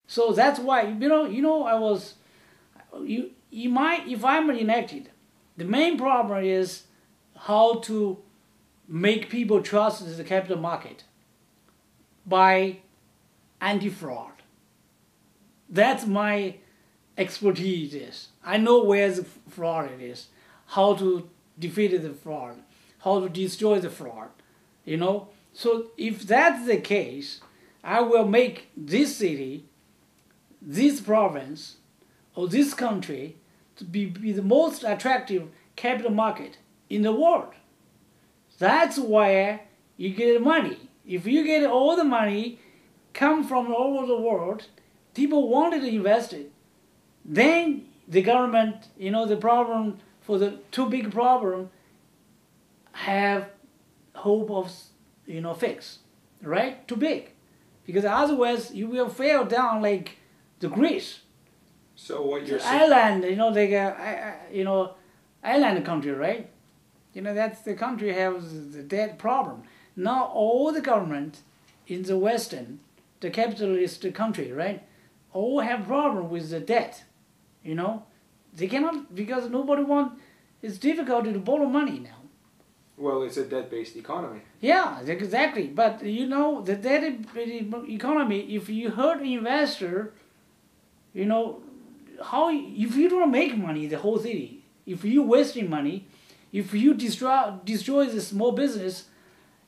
So that's why I was if I'm elected, the main problem is how to make people trust the capital market by anti-fraud. That's my expertise is. I know where the fraud it is, how to defeat the fraud, how to destroy the fraud, So if that's the case, I will make this city, this province, or this country to be the most attractive capital market in the world. That's where you get money. If you get all the money come from all over the world, people wanted to invest it. Then the government, the problem for the too big problem have hope of, fix, right? Too big. Because otherwise you will fail down like the Greece. So what you're saying... Island, island country, right? That's the country has the debt problem. Now all the government in the Western, the capitalist country, right, all have problem with the debt. They cannot, because nobody it's difficult to borrow money now. Well, it's a debt-based economy. Yeah, exactly. But the debt economy, if you hurt an investor, if you don't make money, the whole city, if you wasting money, if you destroy the small business,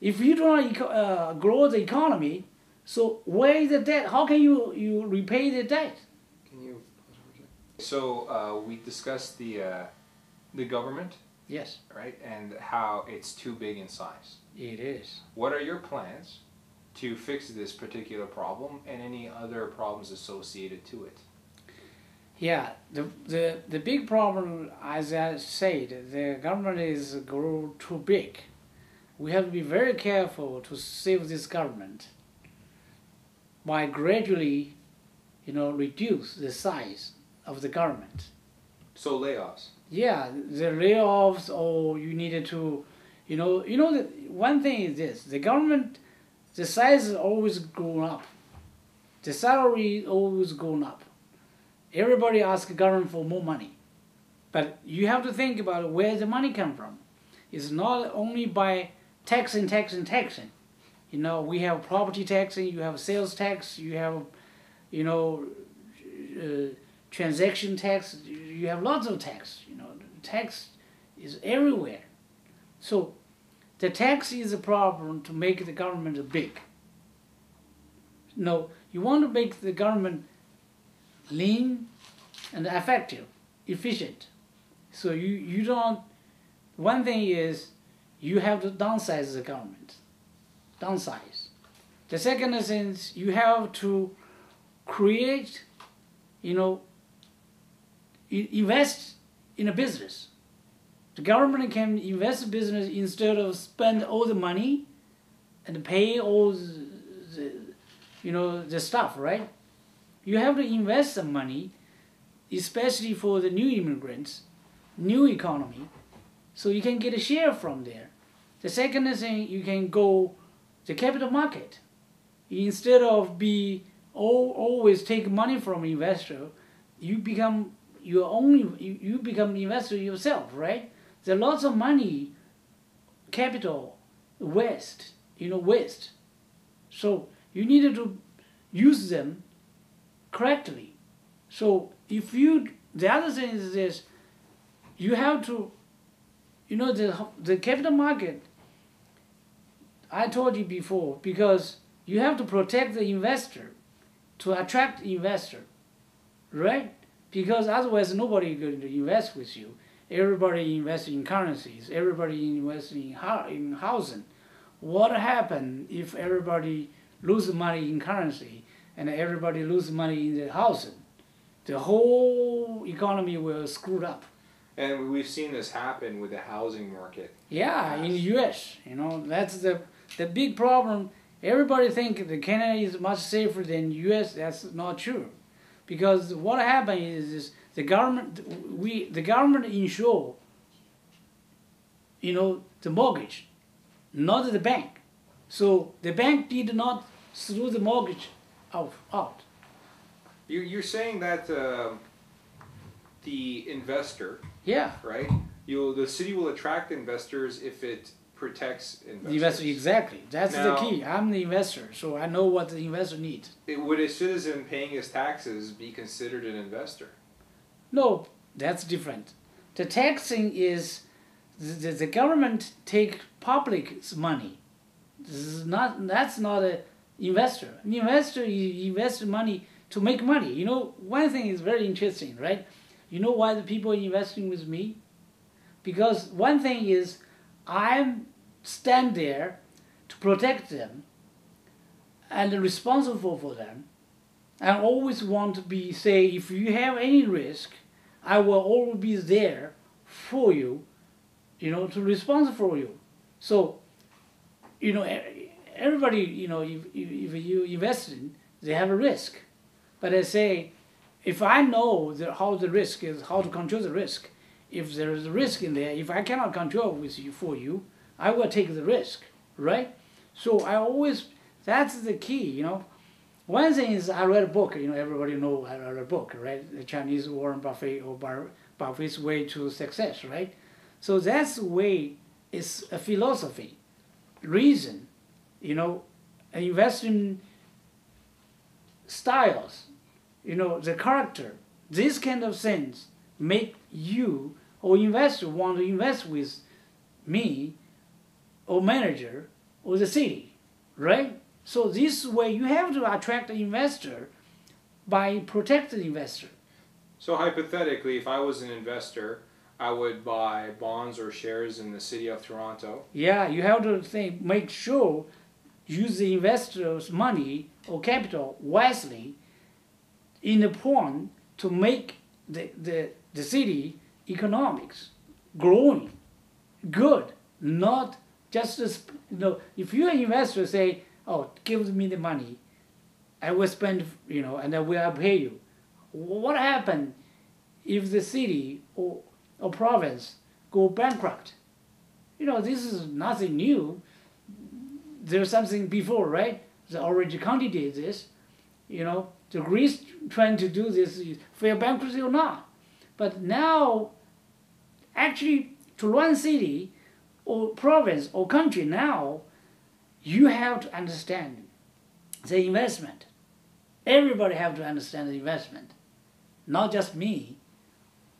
if you don't grow the economy, so where is the debt? How can you repay the debt? So we discussed the government. Yes. Right, and how it's too big in size. It is. What are your plans to fix this particular problem and any other problems associated to it? Yeah, the big problem, as I said, the government is grow too big. We have to be very careful to save this government by gradually, reduce the size of the government. So layoffs. Yeah, the layoffs, or you needed to, one thing is this: the government, the size is always going up, the salary is always going up. Everybody asks the government for more money, but you have to think about where the money come from. It's not only by taxing. We have property taxing, you have sales tax, you have, transaction tax, you have lots of tax. Tax is everywhere. So the tax is a problem to make the government big. No, you want to make the government lean and effective, efficient. So you don't, one thing is you have to downsize the government. Downsize. The second is you have to create, invest in a business. The government can invest in business instead of spend all the money and pay all the stuff, right? You have to invest some money, especially for the new immigrants, new economy, so you can get a share from there. The second thing, you can go the capital market. Instead of always take money from investor, you become you become investor yourself, right? There are lots of money, capital, waste. So you needed to use them correctly. So the other thing is this, you have to, the capital market, I told you before, because you have to protect the investor to attract investor, right? Because otherwise nobody is going to invest with you. Everybody invests in currencies. Everybody invests in housing. What happens if everybody loses money in currency and everybody loses money in the housing? The whole economy will screwed up. And we've seen this happen with the housing market. Yeah, in the U.S., that's the big problem. Everybody think that Canada is much safer than U.S. That's not true, because what happened is the government insure, the mortgage, not the bank. So the bank did not throw the mortgage out. You're saying that the investor, Yeah. right? The city will attract investors if it protects investors. The investor, exactly. That's Now, the key. I'm the investor, so I know what the investor needs. Would a citizen paying his taxes be considered an investor? No, that's different. The taxing is the government take public's money. That's not an investor. An investor invests money to make money. You know, one thing is very interesting, right? You know why the people are investing with me? Because one thing is I stand there to protect them and responsible for them. I always want to say, if you have any risk, I will always be there for you, to respond for you. So, everybody, if you invest in, they have a risk. But I say, if I know how the risk is, how to control the risk, if there is a risk in there, if I cannot control for you, I will take the risk, right? So that's the key, One thing is I read a book, everybody know I read a book, right? The Chinese Warren Buffett or Buffett's Way to Success, right? So that's the way, it's a philosophy, reason, investment styles, the character, these kind of things make you or investor want to invest with me or manager or the city, right? So this way you have to attract an investor by protecting the investor. So hypothetically, if I was an investor, I would buy bonds or shares in the city of Toronto. Yeah, you have to make sure use the investor's money or capital wisely in the point to make the city economics growing, good, not just if you're an investor say, oh, give me the money, I will spend, and I will pay you. What happened if the city or province go bankrupt? This is nothing new. There's something before, right? The Orange County did this. The Greece trying to do this, fail bankruptcy or not. But now, actually, to run city or province or country now, you have to understand the investment. Everybody have to understand the investment, not just me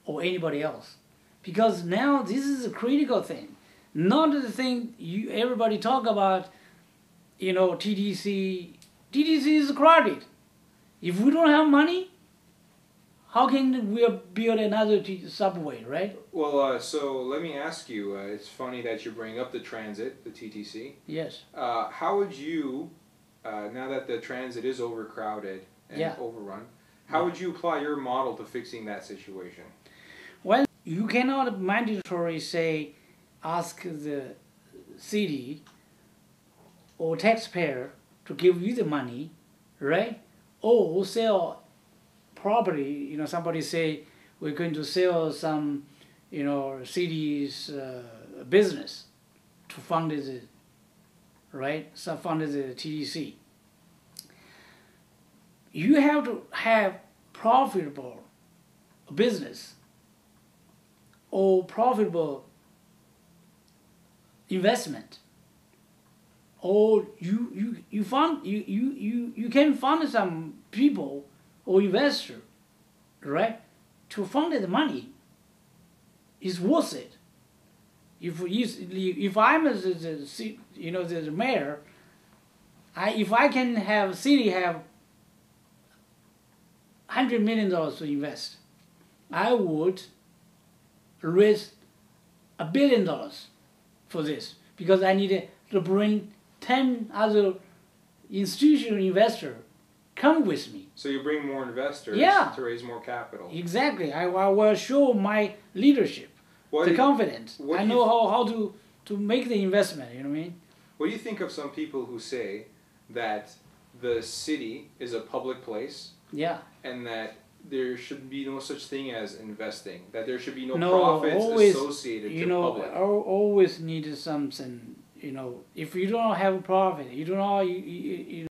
or anybody else. Because now this is a critical thing. Not the thing everybody talk about, TTC. TTC is crowded. If we don't have money, how can we build another subway, right? Well, so let me ask you, it's funny that you bring up the transit, the TTC. Yes. How would you, now that the transit is overcrowded and overrun, how would you apply your model to fixing that situation? Well, you cannot mandatorily ask the city or taxpayer to give you the money, right? Or sell property, somebody say, we're going to sell some, city's business to fund it, right? So fund the TDC. You have to have profitable business or profitable investment, or you can fund some people or investor, right, to fund the money. Is worth it. If I'm the mayor, if I can have city have $100 million to invest, I would raise $1 billion for this, because I need to bring 10 other institutional investors come with me. So you bring more investors to raise more capital. Exactly. I will show my leadership, the confidence. I know how to make the investment, you know what I mean? What do you think of some people who say that the city is a public place? Yeah. And that there should be no such thing as investing, that there should be no profits associated to public. Always need something, if you don't have a profit, you don't know,